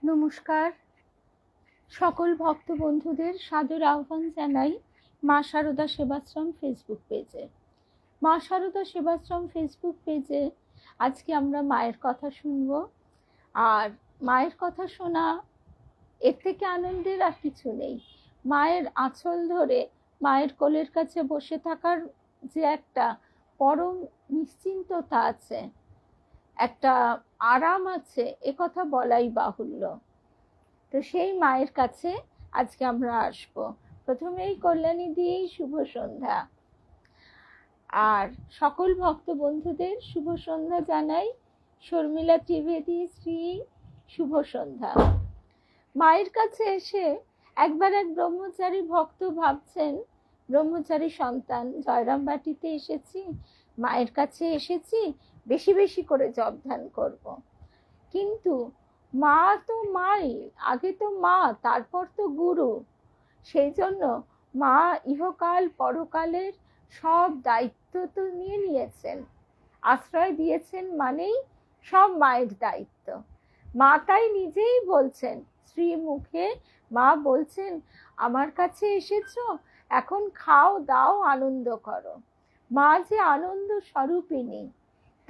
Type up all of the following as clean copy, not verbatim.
নমস্কার। সকল ভক্ত বন্ধুদের সাদর আহ্বান জানাই মা শারদা সেবাশ্রম ফেসবুক পেজে। মা শারদা সেবাশ্রম ফেসবুক পেজে আজকে আমরা মায়ের কথা শুনব। আর মায়ের কথা শোনা, এর থেকে আনন্দের আর কিছু নেই। মায়ের আঁচল ধরে মায়ের কোলের কাছে বসে থাকার যে একটা পরম নিশ্চিন্ততা আছে, একটা আরাম আছে, এ কথা বলাই বাহুল্য। তো সেই মায়ের কাছে আজকে আমরা আসব। প্রথমেই কল্যাণী দিয়েই শুভ সন্ধ্যা। আর সকল ভক্ত বন্ধুদের শুভ সন্ধ্যা জানাই। শর্মিলা ত্রিবেদী শ্রী শুভ সন্ধ্যা। মায়ের কাছে এসে একবার এক ব্রহ্মচারী ভক্ত ভাবছেন, ব্রহ্মচারী সন্তান, জয়রামবাটিতে এসেছি, মায়ের কাছে এসেছি, বেশি বেশি করে জপ ধ্যান করব। কিন্তু মা তো মাই, আগে তো মা, তারপর তো গুরু। সেই জন্য মা ইহকাল পরকালের সব দায়িত্ব তো নিয়ে নিয়েছেন, আশ্রয় দিয়েছেন মানেই সব মায়ের দায়িত্ব। মা তাই নিজেই বলছেন, শ্রীমুখে মা বলছেন, আমার কাছে এসেছো, এখন খাও দাও আনন্দ করো। মা যে আনন্দ স্বরূপিণী,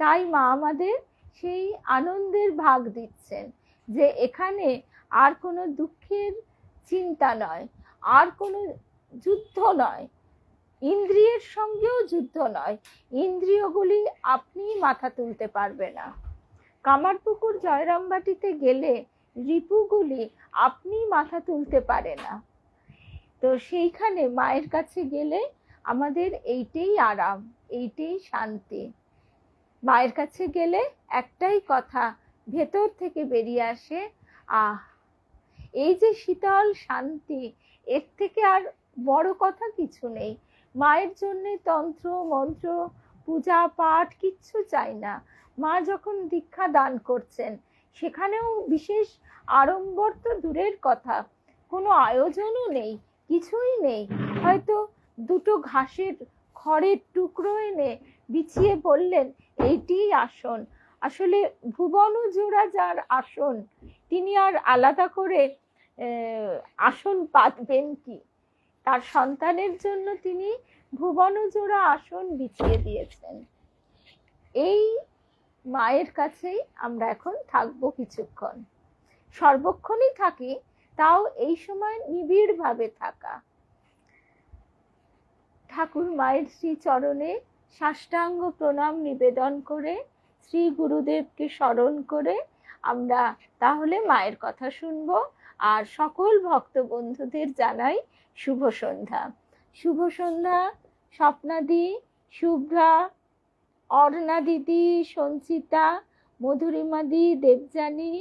তাই মা আমাদের সেই আনন্দের ভাগ দিচ্ছেন, যে এখানে আর কোনো দুঃখের চিন্তা নয়, আর কোনো যুদ্ধ নয়, ইন্দ্রিয়ের সঙ্গেও যুদ্ধ নয়। ইন্দ্রিয়গুলি আপনি মাথা তুলতে পারবে না। কামারপুকুর জয়রামবাটিতে গেলে রিপুগুলি আপনি মাথা তুলতে পারে না। তো সেইখানে মায়ের কাছে গেলে আমাদের এইটাই আরাম, এইটাই শান্তি। মায়ের কাছে গেলে একটাই কথা ভেতর থেকে বেরিয়ে আসে, আহ, এই যে শীতল শান্তি, এর থেকে আর বড় কথা কিছু নেই। মায়ের জন্য তন্ত্র মন্ত্র পূজা পাঠ কিচ্ছু চাই না। মা যখন দীক্ষা দান করছেন, সেখানেও বিশেষ আড়ম্বর তো দূরের কথা, কোনো আয়োজনও নেই, কিছুই নেই। হয়তো দুটো ঘাসের খড়ের টুকরো এনে বিছিয়ে বললেন এইটিই আসন। আসলে ভুবন জোড়া যার আসন, তিনি আর আলাদা করে আসন পাতবেন কি? তার সন্তানের জন্য তিনি ভুবন জোড়া আসন বিছিয়ে দিয়েছেন। এই মায়ের কাছেই আমরা এখন থাকবো কিছুক্ষণ, সর্বক্ষণই থাকি, তাও এই সময় নিবিড় ভাবে থাকা। ঠাকুর মায়ের শ্রী চরণে সাষ্টাঙ্গ প্রণাম নিবেদন করে, শ্রী গুরুদেবকে স্মরণ করে আমরা তাহলে মায়ের কথা শুনবো। আর সকল ভক্ত বন্ধুদের জানাই শুভ সন্ধ্যা। শুভ সন্ধ্যা স্বপ্নাদি, শুভ্রা, অর্ণা দিদি, সঞ্চিতা, মধুরিমাদি, দেবযানী,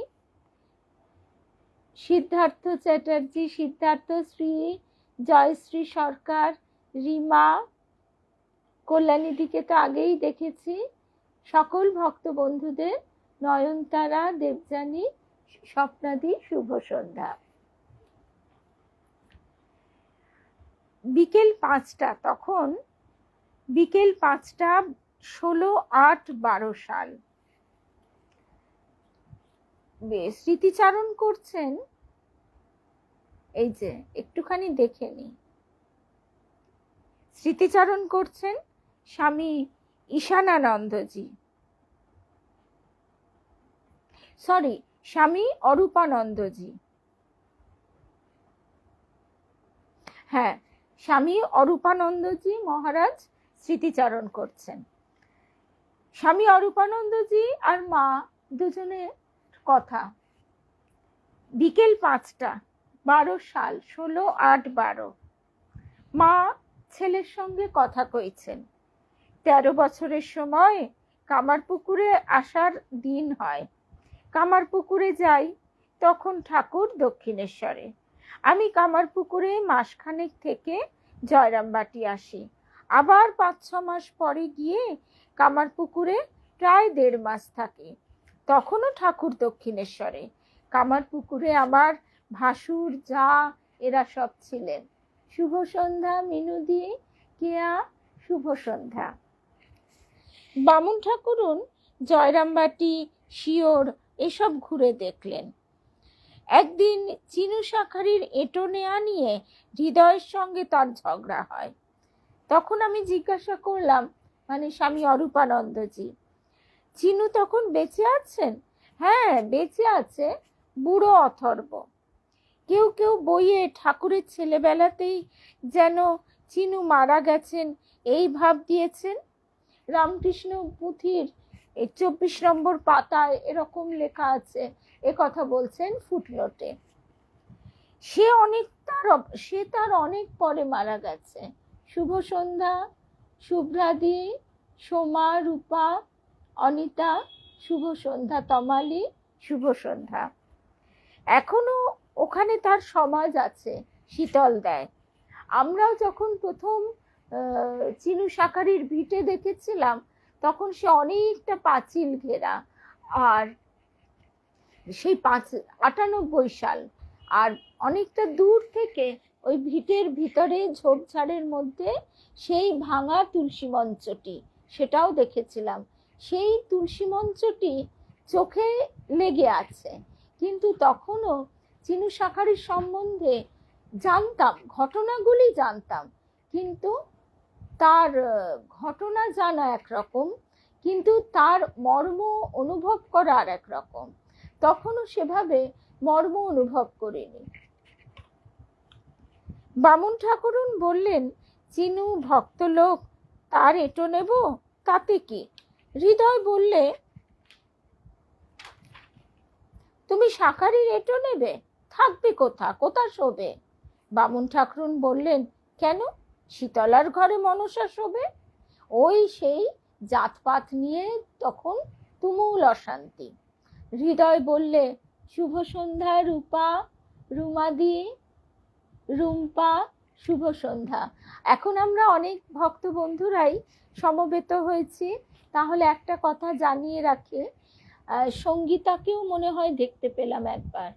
সিদ্ধার্থ চ্যাটার্জি, সিদ্ধার্থ শ্রী, জয়শ্রী সরকার, রিমা, কল্যাণীদিকে তো আগেই দেখেছি। সকল ভক্ত বন্ধুদের নয়নতারা, দেবযানী, স্বপ্নাদি শুভ সন্ধ্যা। বিকেল 5টা, তখন বিকেল 5টা, 16/8/12 সাল। স্মৃতিচারণ করছেন, এই যে একটুখানি দেখে নি, স্মৃতিচারণ করছেন স্বামী ঈশানানন্দজি, সরি, স্বামী অরূপানন্দজি। হ্যাঁ, স্বামী অরূপানন্দজি মহারাজ স্মৃতিচারণ করছেন। স্বামী অরূপানন্দজি আর মা দুজনে কথা। বিকেল 5টা, 12 সাল, 16/8/12। মা ছেলের সঙ্গে কথা কইছেন। 13 বছরের সময় কামারপুকুরে আসার দিন হয়। কামারপুকুরে যাই, তখন ঠাকুর দক্ষিণেশ্বরে। আমি কামারপুকুরে মাসখানেক থেকে জয়রামবাটি আসি। আবার 5-6 মাস পরে গিয়ে কামারপুকুরে প্রায় 1.5 মাস থাকি। তখনও ঠাকুর দক্ষিণেশ্বরে। কামারপুকুরে আমার ভাসুর, যা, এরা সব ছিলেন। শুভ সন্ধ্যা মিনুদি, কেয়া, শুভ সন্ধ্যা। বামুন ঠাকুরুন জয়রামবাটি, শিওর এসব ঘুরে দেখলেন। একদিন চিনু শাঁখারির এঁটো নেয়া নিয়ে হৃদয়ের সঙ্গে তার ঝগড়া হয়। তখন আমি জিজ্ঞাসা করলাম, মানে স্বামী অরূপানন্দজি, চিনু তখন বেঁচে আছেন? হ্যাঁ, বেঁচে আছে, বুড়ো অথর্ব। কেউ কেউ বইয়ে ঠাকুরের ছেলেবেলাতেই যেন চিনু মারা গেছেন এই ভাব দিয়েছেন। রামকৃষ্ণ পুঁথির 24 নম্বর পাতায় এরকম লেখা আছে, এ কথা বলছেন ফুটনোটে। সে তার অনেক পরে মারা গেছে। শুভ সন্ধ্যা, শুভ্রাদি, সোমা, রূপা, অনিতা, শুভ সন্ধ্যা, তমালি, শুভ সন্ধ্যা। এখনো ওখানে তার সমাজ আছে, শীতল দেয়। আমরাও যখন প্রথম চিনু শাঁখারির ভিটে দেখেছিলাম, তখন সে অনেকটা পাঁচিল ঘেরা, আর সেই 98 সাল, আর অনেকটা দূর থেকে ওই ভিটের ভিতরে ঝোপঝাড়ের মধ্যে সেই ভাঙা তুলসী মঞ্চটি, সেটাও দেখেছিলাম। সেই তুলসী মঞ্চটি চোখে লেগে আছে, কিন্তু তখনও চিনু শাঁখারির সম্বন্ধে জানতাম, ঘটনাগুলি জানতাম, কিন্তু তার ঘটনা জানা একরকম, কিন্তু তার মর্ম অনুভব করা আর একরকম। তখনও সেভাবে মর্ম অনুভব করিনি। বামুন ঠাকুরুন বললেন, চিনু ভক্ত লোক, তার এঁটো নেব, তাতে কি? হৃদয় বললে, তুমি শাঁখারির এঁটো নেবে? থাকবে কোথা শোবে? বামুন ঠাকুরুন বললেন, কেন? শীতলার ঘরে মনসা শোবে। ওই সেই জাতপাত নিয়ে তখন তুমুল অশান্তি। হৃদয় বললে, শুভ সন্ধ্যা রূপা, রুমাদি, রুম্পা, শুভ সন্ধ্যা। এখন আমরা অনেক ভক্ত বন্ধুরাই সমবেত হয়েছি, তাহলে একটা কথা জানিয়ে রাখি, সঙ্গীতাকেও মনে হয় দেখতে পেলাম একবার।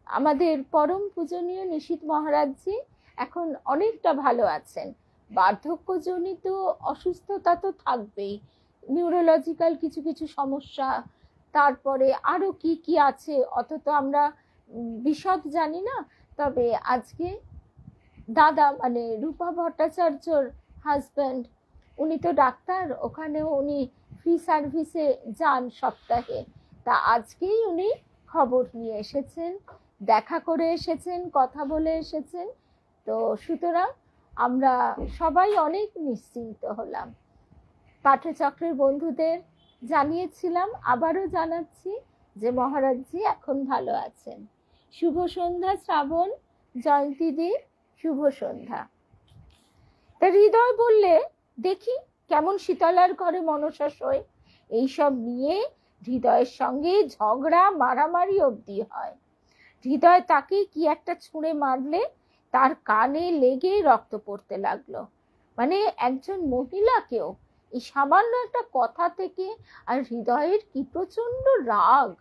আমাদের পরম পূজনীয় নিশীথ মহারাজজি এখন অনেকটা ভালো আছেন। বার্ধক্যজনিত অসুস্থতা তো থাকবেই, নিউরোলজিক্যাল কিছু কিছু সমস্যা, তারপরে আরও কি কি আছে অত তো আমরা বিশদ জানি না। তবে আজকে দাদা, মানে রূপা ভট্টাচার্যর হাজব্যান্ড, উনি তো ডাক্তার, ওখানেও উনি ফ্রি সার্ভিসে যান সপ্তাহে। তা আজকেই উনি খবর নিয়ে এসেছেন, দেখা করে এসেছেন, কথা বলে এসেছেন। তো সুতরাং আমরা সবাই অনেক নিশ্চিন্ত হলাম। পাঠচক্রের বন্ধুদের জানিয়েছিলাম, আবারও জানাচ্ছি যে মহারাজজি এখন ভালো আছেন। শুভ সন্ধ্যা শ্রাবণ, জয়ন্তীদি, শুভ সন্ধ্যা। তা হৃদয় বললে, দেখি কেমন শীতলার ঘরে মনসা শোয়। এইসব নিয়ে হৃদয়ের সঙ্গে ঝগড়া মারামারি অবধি হয়। হৃদয় তাকে কি একটা ছুঁড়ে মারলে তার কানে লেগে রক্ত পড়তে লাগলো। মানে একজন মহিলাকেও এই সামান্য একটা কথা থেকে, আর হৃদয়ের কি প্রচন্ড রাগ।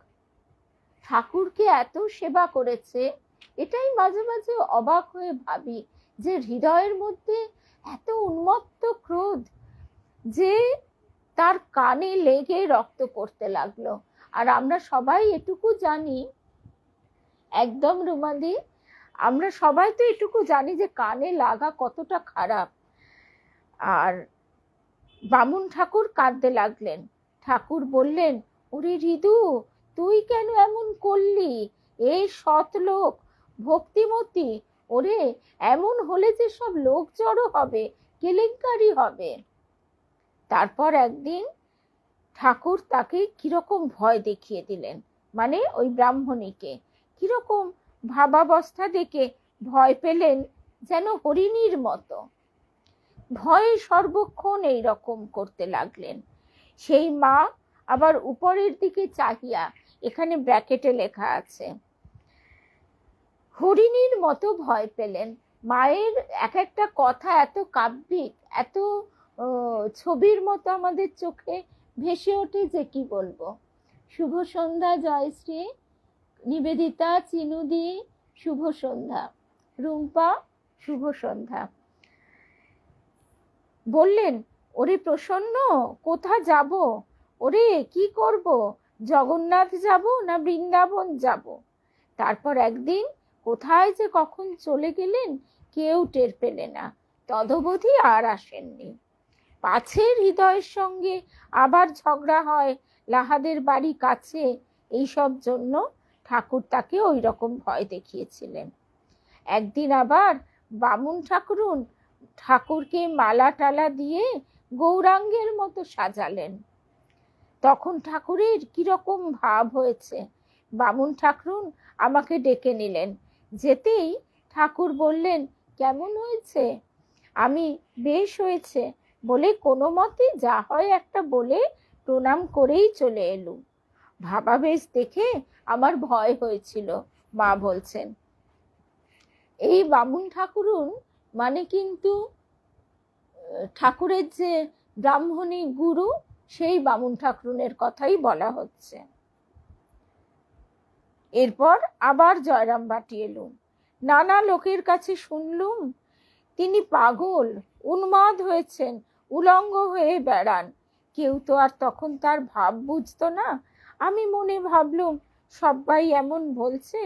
ঠাকুরকে এত সেবা করেছে, এটাই মাঝে মাঝে অবাক হয়ে ভাবি, যে হৃদয়ের মধ্যে এত উন্মত্ত ক্রোধ যে তার কানে লেগে রক্ত পড়তে লাগলো। আর আমরা সবাই এটুকু জানি, একদম রুমাদি, আমরা সবাই তো এটুকু জানি যে কানে লাগা কতটা খারাপ। আর বামুন ঠাকুর কাঁদতে লাগলেন। ঠাকুর বললেন, ওরে হৃদু, তুই কেন এমন করলি? এই সৎ লোক, ভক্তিমতী, ওরে এমন হলে যে সব লোক জড়ো হবে, কেলেঙ্কারি হবে। তারপর একদিন ঠাকুর তাকে কিরকম ভয় দেখিয়ে দিলেন, মানে ওই ব্রাহ্মণীকে কিরকম ভাবাবস্থা দেখে ভয় পেলেন, যেন হরিণীর মতো ভয়ে সর্বক্ষণ এইরকম করতে লাগলেন। সেই মা আবার উপরের দিকে চাহিয়া, এখানে ব্র্যাকেটে লেখা আছে, হরিণীর মতো ভয় পেলেন। মায়ের এক একটা কথা এত কাব্যিক, এত ছবির মতো আমাদের চোখে ভেসে ওঠে যে কি বলবো। শুভ সন্ধ্যা জয়শ্রী, নিবেদিতা, চিনুদি, শুভ সন্ধ্যা, রুম্পা, শুভ সন্ধ্যা। বললেন, ওরে প্রসন্ন, কোথা যাব? ওরে কি করব, জগন্নাথ যাব না বৃন্দাবন যাব? তারপর একদিন কোথায় যে কখন চলে গেলেন কেউ টের পেলে না, তদবধি আর আসেননি। পাছে হৃদয়ের সঙ্গে আবার ঝগড়া হয়, লাহাদের বাড়ি কাছে, এইসব জন্য ঠাকুর তাকে ওই রকম ভয় দেখিয়েছিলেন। একদিন আবার বামুন ঠাকুরুন ঠাকুরকে মালা টালা দিয়ে গৌরাঙ্গের মতো সাজালেন। তখন ঠাকুরের কিরকম ভাব হয়েছে। বামুন ঠাকুরুন আমাকে ডেকে নিলেন। যেতেই ঠাকুর বললেন, কেমন হয়েছে? আমি বেশ হয়েছে বলে কোনো মতে যা হয় একটা বলে প্রণাম করেই চলে এলুম। ভাবাবেশ দেখে আমার ভয় হয়েছিল, মা বলছেন। এই বামুন ঠাকুরুন মানে কিন্তু ঠাকুরের যে ব্রাহ্মণী গুরু, সেই বামুন ঠাকুরুনের কথাই বলা হচ্ছে। এরপর আবার জয়রাম বাটি এলুম। নানা লোকের কাছে শুনলুম তিনি পাগল, উন্মাদ হয়েছেন, উলঙ্গ হয়ে বেড়ান। কেউ তো আর তখন তার ভাব বুঝতো না। আমি মনে ভাবলুম সবাই এমন বলছে,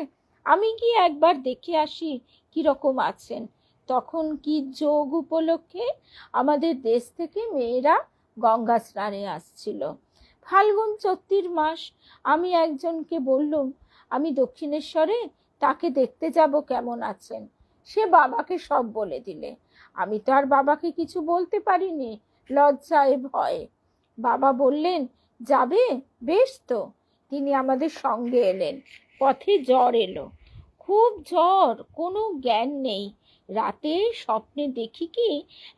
আমি কি একবার দেখে আসি কিরকম আছেন। তখন কি যোগ উপলক্ষে আমাদের দেশ থেকে মেয়েরা গঙ্গা স্নানে আসছিল। ফাল্গুন ৩৪ মাস। আমি একজনকে বললুম আমি দক্ষিণেশ্বরে তাকে দেখতে যাব, কেমন আছেন। সে বাবাকে সব বলে দিলে। আমি তো আর বাবাকে কিছু বলতে পারিনি, লজ্জায় ভয়ে। বাবা বললেন, যাবে? বেশ তো। তিনি আমাদের সঙ্গে এলেন। পথে জ্বর এলো, খুব জ্বর, কোনো জ্ঞান নেই। রাতে স্বপ্নে দেখি কি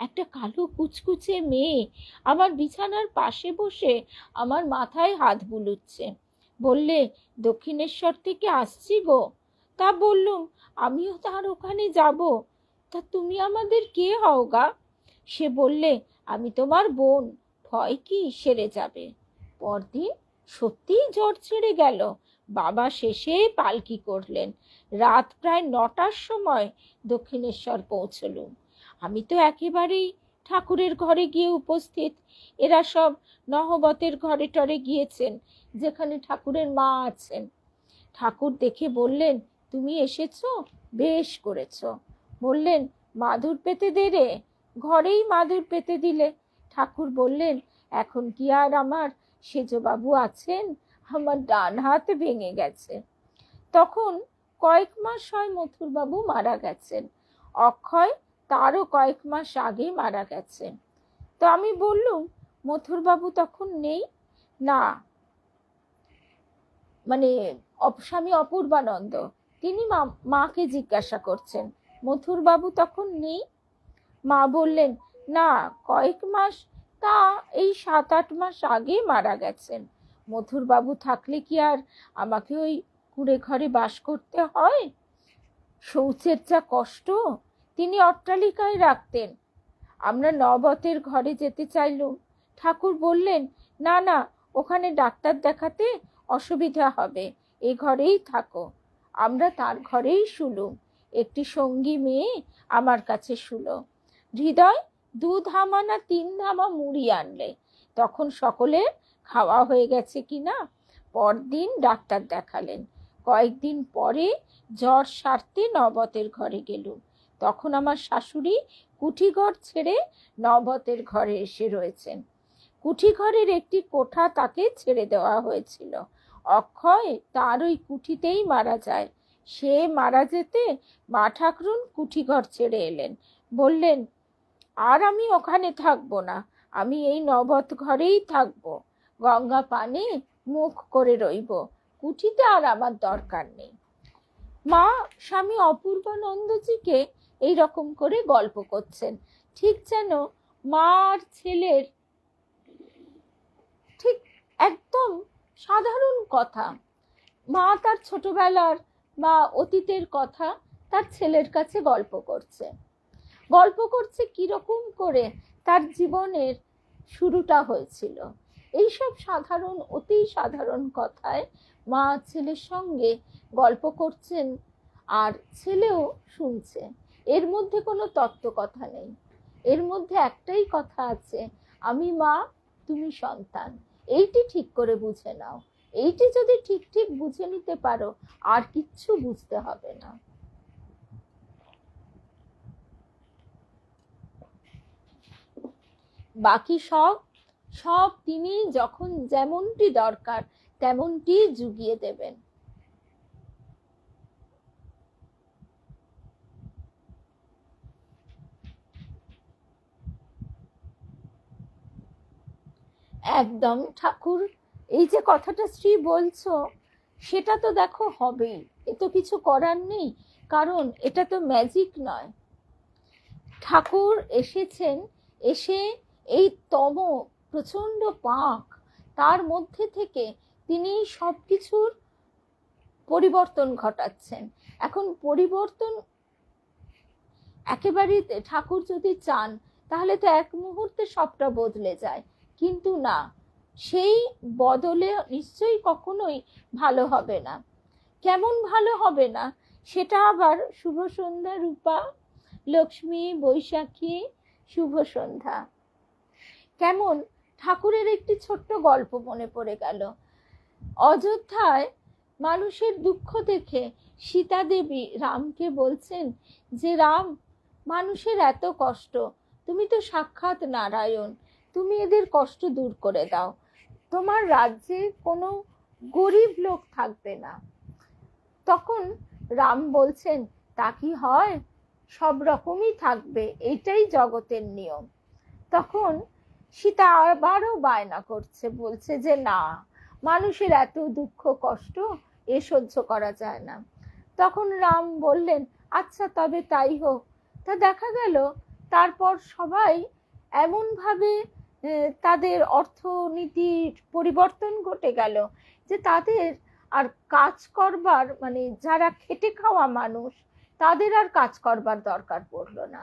একটা কালো কুচকুচে মেয়ে আমার বিছানার পাশে বসে আমার মাথায় হাত বুলুচ্ছে। বললে, দক্ষিণেশ্বর থেকে আসছি গো। তা বললুম, আমিও তার ওখানে যাব। তা তুমি আমাদের কে হও গা? সে বললে, আমি তোমার বোন, ভয় কি, সেরে যাবে। পরদিন সত্যিই জ্বর ছেড়ে গেল। বাবা শেষে পালকি করলেন। রাত প্রায় ৯টার সময় দক্ষিণেশ্বর পৌঁছলুম। আমি তো একেবারেই ঠাকুরের ঘরে গিয়ে উপস্থিত। এরা সব নহবতের ঘরে টরে গিয়েছেন, যেখানে ঠাকুরের মা আছেন। ঠাকুর দেখে বললেন, তুমি এসেছো, বেশ করেছ। বললেন, মাদুর পেতে দে রে। ঘরেই মাদুর পেতে দিলে। ঠাকুর বললেন, এখন কি আর আমার সেজবাবু আছেন? আমার ডান হাত ভেঙে গেছে। তখন কয়েক মাস হয় মথুরবাবু মারা গেছেন। অক্ষয় তারও কয়েক মাস আগে মারা গেছে। তো আমি বললুম, মথুরবাবু তখন নেই? না, মানে স্বামী অপূর্বানন্দ, তিনি মাকে জিজ্ঞাসা করছেন, মথুরবাবু তখন নেই? মা বললেন, না, কয়েক মাস, তা এই ৭-৮ মাস আগে মারা গেছেন। মথুরবাবু থাকলে কি আর আমাকে ওই কুঁড়ে ঘরে বাস করতে হয়? শৌচের যা কষ্ট। তিনি অট্টালিকায় রাখতেন। আমরা নবতের ঘরে যেতে চাইলুম। ঠাকুর বললেন, না না, ওখানে ডাক্তার দেখাতে অসুবিধা হবে, এ ঘরেই থাকো। আমরা তার ঘরেই শুলুম। একটি সঙ্গী মেয়ে আমার কাছে শুলো। হৃদয় ২ ধামা না ৩ ধামা মুড়ি আনলে। তখন সকলে খাওয়া হয়ে গেছে কিনা। পরদিন ডাক্তার দেখালেন। কয়েকদিন পরে জ্বর সারতে নবতের ঘরে গেলুম। তখন আমার শাশুড়ি কুঠিঘর ছেড়ে নবতের ঘরে এসে রয়েছেন। কুঠিঘরের একটি কোঠা তাকে ছেড়ে দেওয়া হয়েছিল। অক্ষয় তার ওই কুঠিতেই মারা যায়। সে মারা যেতে মা ঠাকরুন কুঠিঘর ছেড়ে এলেন। বললেন, আর আমি ওখানে থাকবো না, আমি এই নবত ঘরেই থাকবো। গঙ্গা পানে মুখ করে রইব, কুঠিতে আর আমার দরকার নেই। মা স্বামী অপূর্বানন্দজিকে এইরকম করে গল্প করছেন, ঠিক যেন মা আর ছেলের ঠিক একদম সাধারণ কথা। মা তার ছোটবেলার বা অতীতের কথা তার ছেলের কাছে গল্প করছে। গল্প করছে কিরকম করে তার জীবনের শুরুটা হয়েছিল। এইসব সাধারণ, অতি সাধারণ কথায় মা ছেলের সঙ্গে গল্প করছেন, আর ছেলেও শুনছে। এর মধ্যে কোনো তত্ত্ব কথা নেই। এর মধ্যে একটাই কথা আছে, আমি মা, তুমি সন্তান। এইটি ঠিক করে বুঝে নাও। এইটি যদি ঠিক ঠিক বুঝে নিতে পারো, আর কিচ্ছু বুঝতে হবে না। বাকি সব সব তিনি যখন যেমনটি দরকার তেমনটি জুগিয়ে দেবেন। একদম ঠাকুর, এই যে কথাটা শ্রী বলছো, সেটা তো দেখো হবেই, এ তো কিছু করার নেই, কারণ এটা তো ম্যাজিক নয়। ঠাকুর এসেছেন, এসে এই প্রচন্ড পাক, তার মধ্যে থেকে তিনি সবকিছুর পরিবর্তন ঘটাচ্ছেন। এখন পরিবর্তন একেবারেই ঠাকুর যদি চান তাহলে তো এক মুহূর্তে সবটা বদলে যায়, কিন্তু না, সেই বদলে নিশ্চয়ই কখনোই ভালো হবে না। কেমন ভালো হবে না সেটা আবার শুভ সন্ধ্যা রূপা, লক্ষ্মী, বৈশাখী, শুভ সন্ধ্যা। কেমন ঠাকুরের একটি ছোট্ট গল্প মনে পড়ে গেল। অযোধ্যায় মানুষের দুঃখ দেখে সীতা দেবী রামকে বলছেন যে রাম, মানুষের এত কষ্ট, তুমি তো সাক্ষাৎ নারায়ণ, তুমি এদের কষ্ট দূর করে দাও, তোমার রাজ্যে কোনো গরিব লোক থাকবে না। তখন রাম বলছেন, তা কি হয়, সব রকমই থাকবে, এটাই জগতের নিয়ম। তখন সীতা আবারও বায়না করছে, বলছে যে না, মানুষের এত দুঃখ কষ্ট এ সহ্য করা যায় না। তখন রাম বললেন, আচ্ছা তবে তাই হোক। তা দেখা গেল তারপর সবাই এমনভাবে তাদের অর্থনীতির পরিবর্তন ঘটে গেল যে তাদের আর কাজ করবার, মানে যারা খেটে খাওয়া মানুষ, তাদের আর কাজ করবার দরকার পড়লো না।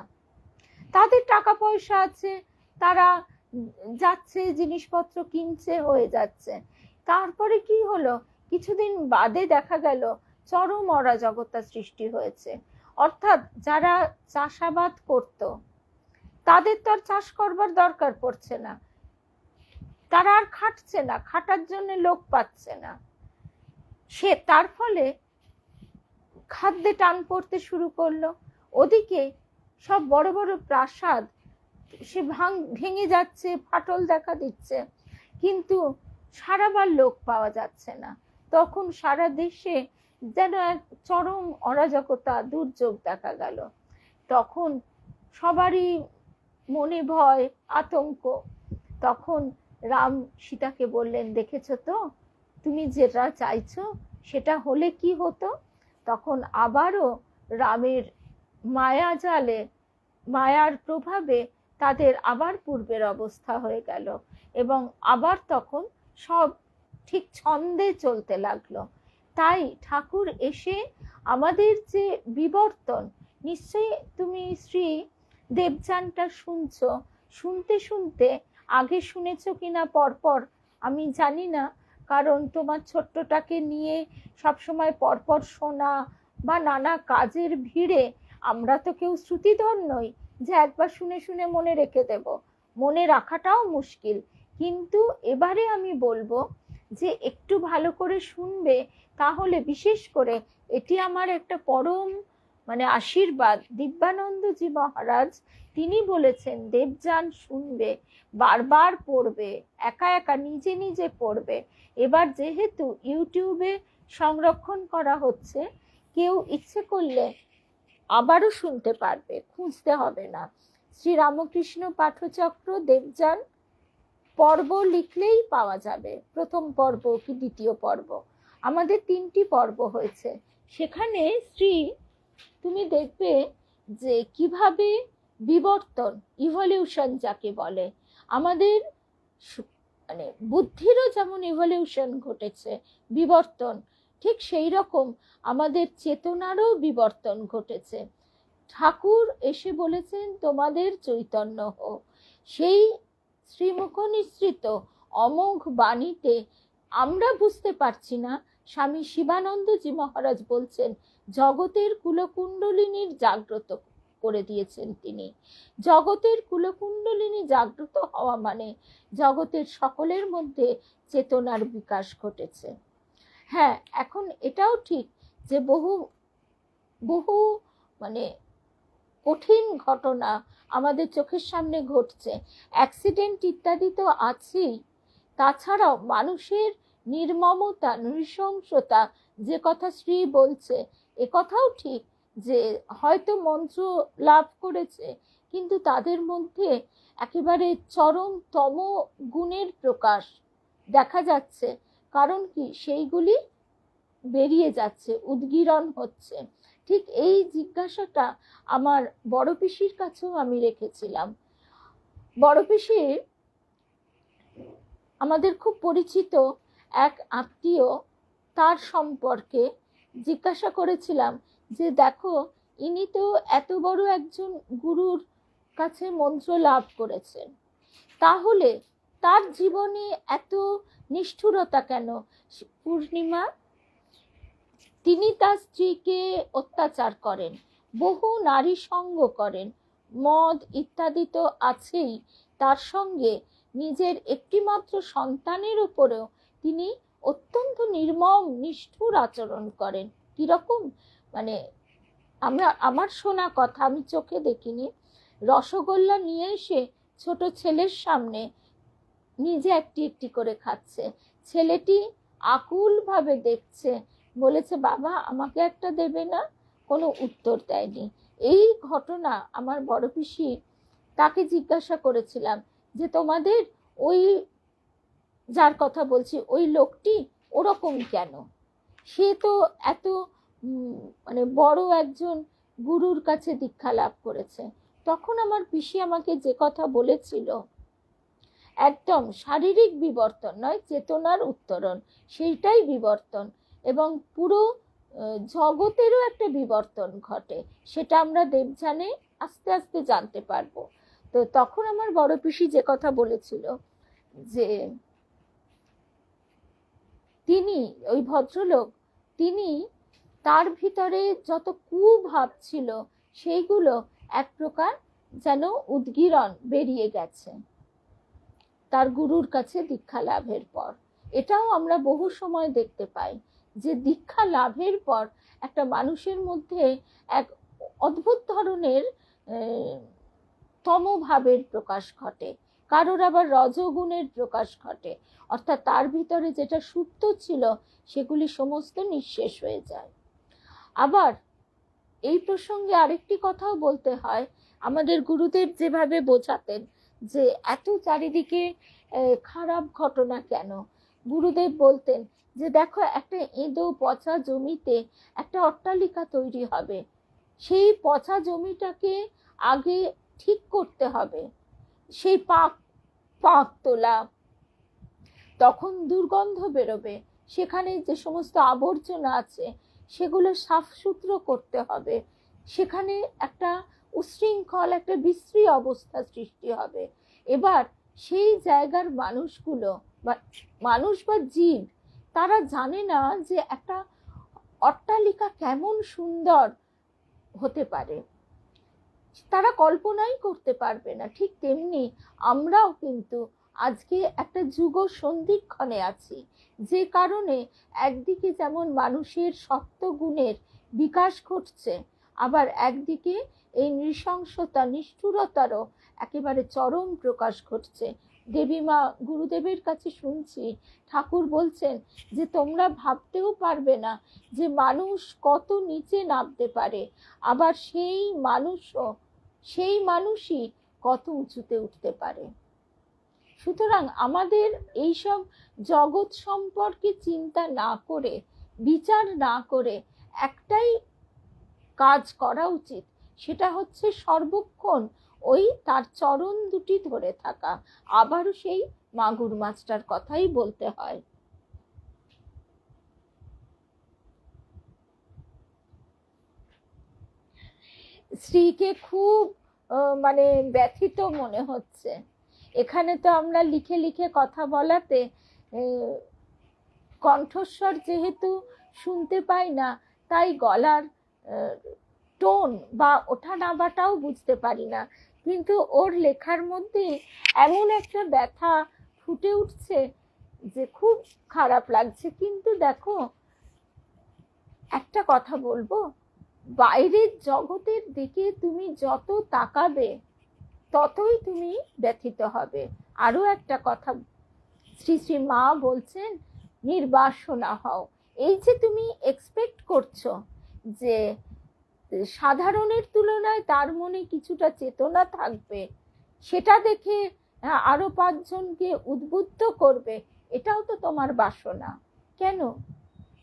তাদের টাকা পয়সা আছে, তারা যাচ্ছে, জিনিসপত্র কিনছে, হয়ে যাচ্ছে। তারপরে কি হলো, কিছুদিন বাদে দেখা গেল চরম অরাজকতা সৃষ্টি হয়েছে। অর্থাৎ যারা চাষাবাদ করত, তাদের তো আর চাষ করবার দরকার পড়ছে না, তারা আর খাটছে না, খাটার জন্য লোক পাচ্ছে না। তার ফলে খাদ্যে টান পড়তে শুরু করলো। ওদিকে সব বড় বড় প্রাসাদ সে ভেঙে যাচ্ছে, ফাটল দেখা দিচ্ছে, কিন্তু সারাবার লোক পাওয়া যাচ্ছে না। তখন সারা দেশে যেন এক চরম অরাজকতা, দুর্যোগ দেখা গেল। তখন সবারই মনে ভয়, আতঙ্ক। তখন রাম সীতাকে বললেন, দেখেছো তো, তুমি যেটা চাইছো সেটা হলে কি হতো। তখন আবারও রামের মায়া জালে, মায়ার প্রভাবে তাদের আবার পূর্বের অবস্থা হয়ে গেল, এবং আবার তখন সব ঠিক ছন্দে চলতে লাগলো। তাই ঠাকুর এসে আমাদের যে বিবর্তন, নিশ্চয়ই তুমি শ্রী দেবযানটা শুনছো, শুনতে শুনতে আগে শুনেছো কিনা পরপর আমি জানি না, কারণ তোমার ছোট্টটাকে নিয়ে সবসময় পরপর শোনা বা নানা কাজের ভিড়ে আমরা তো কেউ শ্রুতিধর নই যে একবার শুনে শুনে মনে রেখে দেব, মনে রাখাটাও মুশকিল। কিন্তু এবারে আমি বলবো যে একটু ভালো করে শুনবে, তাহলে বিশেষ করে এটি আমার একটা পরম আশীর্বাদ। দিব্যানন্দজি মহারাজ তিনি বলেছেন দেবযান শুনবে, বারবার পড়বে, একা একা নিজে নিজে পড়বে। এবার যেহেতু ইউটিউবে সংরক্ষণ করা হচ্ছে, কেউ ইচ্ছে করলে আবারও শুনতে পারবে, খুঁজতে হবে না। শ্রীরামকৃষ্ণ পাঠচক্র দেবযান পর্ব লিখলেই পাওয়া যাবে, প্রথম পর্ব কি দ্বিতীয় পর্ব, আমাদের 3টি পর্ব হয়েছে। সেখানে তুমি দেখবে যে কিভাবে বিবর্তন, ইভলিউশন যাকে বলে, আমাদের বুদ্ধিরও যেমন ইভলিউশন ঘটেছে, বিবর্তন, ঠিক সেই রকম আমাদের চেতনারও বিবর্তন ঘটেছে। ঠাকুর এসে বলেছেন তোমাদের চৈতন্য হোক। সেই শ্রীমুখ নিঃসৃত অমোঘ বাণীতে আমরা বুঝতে পারছি না, স্বামী শিবানন্দজি মহারাজ বলছেন জগতের কুলকুণ্ডলিনীর জাগ্রত করে দিয়েছেন তিনি। জগতের কুলকুণ্ডলিনী জাগ্রত হওয়া মানে জগতের সকলের মধ্যে চেতনার বিকাশ ঘটেছে। হ্যাঁ, এখন এটাও ঠিক যে বহু বহু মানে কঠিন ঘটনা আমাদের চোখের সামনে ঘটছে, অ্যাক্সিডেন্ট ইত্যাদি তো আছেই, তাছাড়াও মানুষের নির্মমতা, নৃশংসতা, যে কথা শ্রী বলছে এ কথাও ঠিক যে হয়তো মন্ত্র লাভ করেছে কিন্তু তাদের মধ্যে একেবারে চরমতম গুণের প্রকাশ দেখা যাচ্ছে। কারণ কি, সেইগুলি বেরিয়ে যাচ্ছে, উদ্গীরণ হচ্ছে। ঠিক এই জিজ্ঞাসাটা আমার বড় পিসির কাছেও আমি রেখেছিলাম। বড় পিসি আমাদের খুব পরিচিত এক আত্মীয়, তার সম্পর্কে জিজ্ঞাসা করেছিলাম যে দেখো, ইনি তো এত বড় একজন গুরুর কাছে মন্ত্র লাভ করেছেন, তাহলে তার জীবনে এত নিষ্ঠুরতা কেন? পূর্ণিমা, তিনি তার স্ত্রীকে অত্যাচার করেন, বহু নারী সঙ্গ করেন, মদ ইত্যাদি তো আছেই, তার সঙ্গে নিজের একটিমাত্র সন্তানের উপরেও তিনি অত্যন্ত নির্মম নিষ্ঠুর আচরণ করেন। কিরকম, মানে আমার শোনা কথা, আমি চোখে দেখিনি, রসগোল্লা নিয়ে এসে ছোট ছেলের সামনে নিজে একটি একটি করে খাচ্ছে, ছেলেটি আকুল ভাবে দেখছে, বলেছে বাবা আমাকে একটা দেবে না, কোনো উত্তর দেয়নি। এই ঘটনা আমার বড় পিসি, তাকে জিজ্ঞাসা করেছিলাম যে তোমাদের ওই যার কথা বলছি ওই লোকটি ওরকম কেন, সে তো এত মানে বড় একজন গুরুর কাছে দীক্ষা লাভ করেছে। তখন আমার পিসি আমাকে যে কথা বলেছিল, একদম শারীরিক বিবর্তন নয়, চেতনার উত্তরণ, সেইটাই বিবর্তন, এবং পুরো জগতেরও একটা বিবর্তন ঘটে, সেটা আমরা দেবযানে আস্তে আস্তে জানতে পারবো। তো তখন আমার বড় পিসি যে কথা বলেছিল যে তিনি, ওই ভদ্রলোক, তিনি তার ভিতরে যত কুভাব ছিল সেইগুলো এক প্রকার যেন উদ্গীরণ বেরিয়ে গেছে তার গুরুর কাছে দীক্ষা লাভের পর। এটাও আমরা বহু সময় দেখতে পাই যে দীক্ষা লাভের পর একটা মানুষের মধ্যে এক অদ্ভুত ধরনের তমভাবের প্রকাশ ঘটে, কারোর আবার রজগুণের প্রকাশ ঘটে, অর্থাৎ তার ভিতরে যেটা সুপ্ত ছিল সেগুলি সমস্ত নিঃশেষ হয়ে যায়। আবার এই প্রসঙ্গে আরেকটি কথাও বলতে হয়, আমাদের গুরুদেব যেভাবে বোঝাতেন যে এত চারিদিকে খারাপ ঘটনা কেন, গুরুদেব বলতেন যে দেখো, একটা এঁদো পচা জমিতে একটা অট্টালিকা তৈরি হবে, সেই পচা জমিটাকে আগে ঠিক করতে হবে, সেই পাক তোলা, তখন দুর্গন্ধ বেরোবে, সেখানে যে সমস্ত আবর্জনা আছে সেগুলো সাফ সুতরো করতে হবে, সেখানে একটা উশৃঙ্খল, একটা বিশ্রী অবস্থা সৃষ্টি হবে। এবার সেই জায়গার মানুষগুলো বা মানুষ বা জীব, তারা জানে না যে একটা অট্টালিকা কেমন সুন্দর হতে পারে, তারা কল্পনাই করতে পারবে না। ঠিক তেমনি আমরাও কিন্তু আজকে একটা যুগ সন্ধিক্ষণে আছি, যে কারণে একদিকে যেমন মানুষের সপ্ত গুণের বিকাশ ঘটছে, আবার একদিকে এই নৃশংসতা, নিষ্ঠুরতারও একেবারে চরম প্রকাশ ঘটছে। দেবীমা গুরুদেবের কাছে শুনছি ঠাকুর বলছেন যে তোমরা ভাবতেও পারবে না যে মানুষ কত নিচে নামতে পারে, আবার সেই মানুষই কত উঁচুতে উঠতে পারে। সুতরাং আমাদের এইসব জগৎ সম্পর্কে চিন্তা না করে, বিচার না করে একটাই কাজ করা উচিত, সেটা হচ্ছে সর্বক্ষণ ওই তার চরণ দুটি ধরে থাকা। আবারও সেই মাগুর মাছটার কথাই বলতে হয়। স্ত্রীকে খুব মানে ব্যথিত মনে হচ্ছে। এখানে তো আমরা লিখে লিখে কথা বলাতে কণ্ঠস্বর যেহেতু শুনতে পাই না, তাই গলার টোন বা ওঠা নামাটাও বুঝতে পারি না, কিন্তু ওর লেখার মধ্যে এমন একটা ব্যথা ফুটে উঠছে যে খুব খারাপ লাগছে। কিন্তু দেখো, একটা কথা বলবো, বাইরের জগতের দিকে তুমি যত তাকাবে ততই তুমি ব্যথিত হবে। আরো একটা কথা শ্রী শ্রী মা বলছেন, নির্বাসনা হও। এই যে তুমি এক্সপেক্ট করছো যে সাধারণের তুলনায় তার মনে কিছুটা চেতনা থাকবে, সেটা দেখে আরো 5 জনকে উদ্বুদ্ধ করবে, এটাও তো তোমার বাসনা। কেন?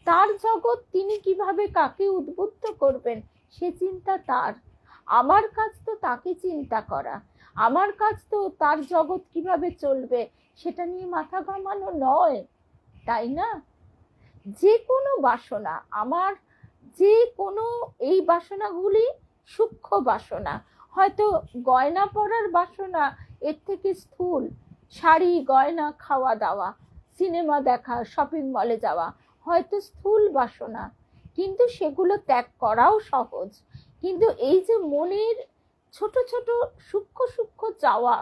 তার জগৎ, তিনি কিভাবে কাকে উদ্বুদ্ধ করবেন সে চিন্তা তার। আমার কাজ তো তাকে চিন্তা করা, আমার কাজ তো তার জগৎ কিভাবে চলবে সেটা নিয়ে মাথা ঘামানো নয়, তাই না? যে কোনো বাসনা আমার, যে কোনো, এই বাসনাগুলি সূক্ষ্ম বাসনা। হয়তো গয়না পরার বাসনা এর থেকে স্থূল, শাড়ি গয়না, খাওয়া দাওয়া, সিনেমা দেখা, শপিং মলে যাওয়া হয়তো স্থূল বাসনা, কিন্তু সেগুলো ত্যাগ করাও সহজ। কিন্তু এই যে মনের ছোট ছোট সূক্ষ্ম সূক্ষ্ম চাওয়া,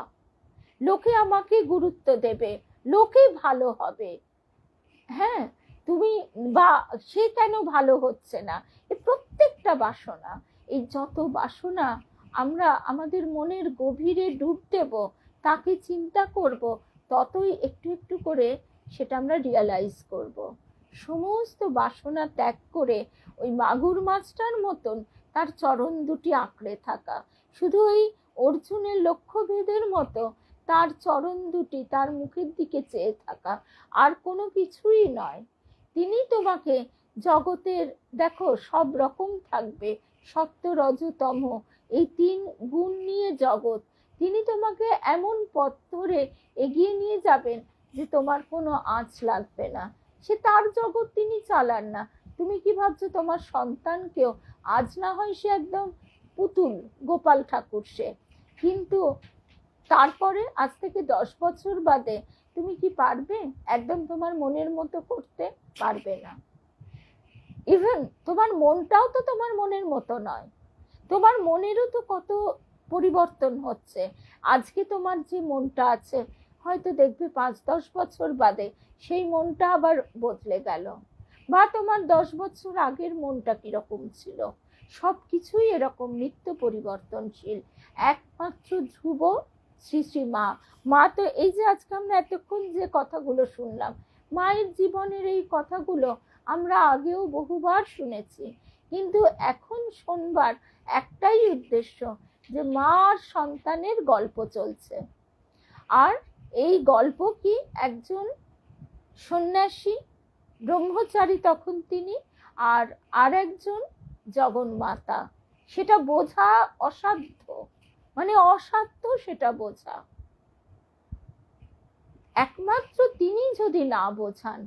লোকে আমাকে গুরুত্ব দেবে, লোকে ভালো হবে, হ্যাঁ, তুমি, বা সে কেন ভালো হচ্ছে না, এই প্রত্যেকটা বাসনা, এই যত বাসনা আমরা আমাদের মনের গভীরে ডুব দেব, তাকে চিন্তা করব, ততই একটু একটু করে সেটা আমরা রিয়ালাইজ করব। সমস্ত বাসনা ত্যাগ করে ওই মাগুর মাছটার মতন তার চরণ দুটি আঁকড়ে থাকা, শুধু ওই অর্জুনের লক্ষ্যভেদের মতো তার চরণ দুটি, তার মুখের দিকে চেয়ে থাকা, আর কোনো কিছুই নয়। তিনি তোমাকে জগতের, দেখো, সব রকম থাকবে, সত্য রজ তম, এই 3 গুণ নিয়ে জগৎ, তিনি তোমাকে এমন পথ ধরে এগিয়ে নিয়ে যাবেন যে তোমার কোনো আঁচ লাগবে না। সে তার জগৎ তিনি চালান না। তুমি কি ভাবছো তোমার সন্তানকেও, আজ না হয় সে একদম পুতুল, গোপাল ঠাকুর সে, কিন্তু তারপরে আজ থেকে 10 বছর বাদে তুমি কি পারবে একদম তোমার মনের মতো করতে? পারবে না। ইভেন তোমার মনটাও তো তোমার মনের মতো নয়, তোমার মনেরও তো কত পরিবর্তন হচ্ছে। আজকে তোমার যে মনটা আছে, হয়তো দেখবে 5-10 বছর বাদে সেই মনটা আবার বদলে গেল, বা তোমার 10 বছর আগের মনটা কিরকম ছিল। সব কিছুই এরকম নিত্য পরিবর্তনশীল। একমাত্র ধ্রুব শ্রী শ্রী মা। মা তো, এই যে আজকে আমরা এতক্ষণ যে কথাগুলো শুনলাম, মায়ের জীবনের এই কথাগুলো আমরা আগেও বহুবার শুনেছি, কিন্তু এখন শোনবার একটাই উদ্দেশ্য, যে মা আর সন্তানের গল্প চলছে। আর এই গল্প কি, একজন সন্ন্যাসী, ব্রহ্মচারী তখন তিনি, আর আরেকজন জগন্মাতা, সেটা বোঝা অসাধ্য, মানে অসাধ্য সেটা বোঝা। একমাত্র তিনি যদি না বোঝান,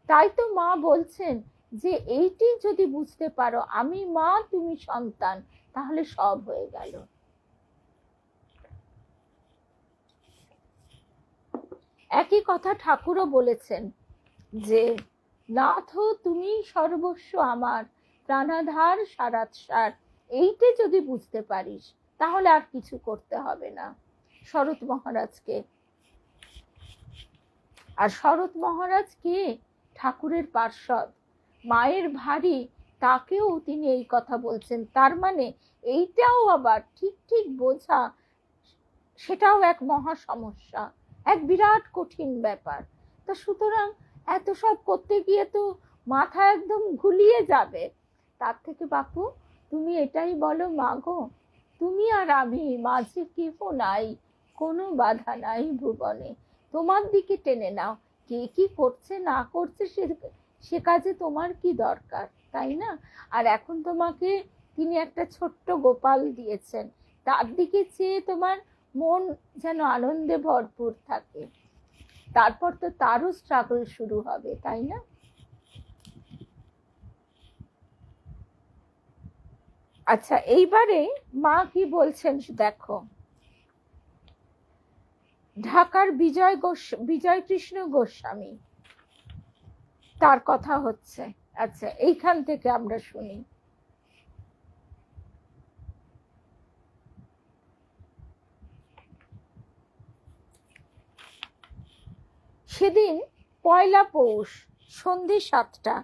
তাই তো মা বলছেন যে এইটি যদি বুঝতে পারো, আমি মা তুমি সন্তান, তাহলে সব হয়ে গেল। একই কথা ঠাকুরও বলেছেন যে নাথ তুমি সর্বস্ব আমার, প্রাণাধার সারাৎসার। এইটা যদি বুঝতে পারিস তাহলে আর কিছু করতে হবে না। শরৎ মহারাজকে, আর শরৎ মহারাজ কে? ঠাকুরের পার্ষদ, মায়ের ভারী, তাকেও তিনি এই কথা বলছেন। তার মানে এইটাও আবার ঠিক ঠিক বোঝা, সেটাও এক মহা সমস্যা, এক বিরাট কঠিন ব্যাপার। তা সুতরাং এত সব করতে গিয়ে তো মাথা একদম ঘুলিয়ে যাবে। তার থেকে বাপু তুমি এটাই বলো, মা গো, তুমি আর আমি, মাঝে কেহ নাই, কোনো বাধা নাই ভুবনে, তোমার দিকে টেনে নাও। কে কি করছে না করছে সে কাজে তোমার কি দরকার, তাই না? আর এখন তোমাকে তিনি একটা ছোট্ট গোপাল দিয়েছেন, তার দিকে চেয়ে তোমার মন যেন আনন্দে ভরপুর থাকে। তারপর তো তারও স্ট্রাগল শুরু হবে, তাই না? আচ্ছা, এইবারে মা কি বলছেন দেখো। ঢাকার বিজয় কৃষ্ণ গোস্বামী, তার কথা হচ্ছে। আচ্ছা, এইখান থেকে আমরা শুনি। সেদিন পয়লা পৌষ, সন্ধে 7টা।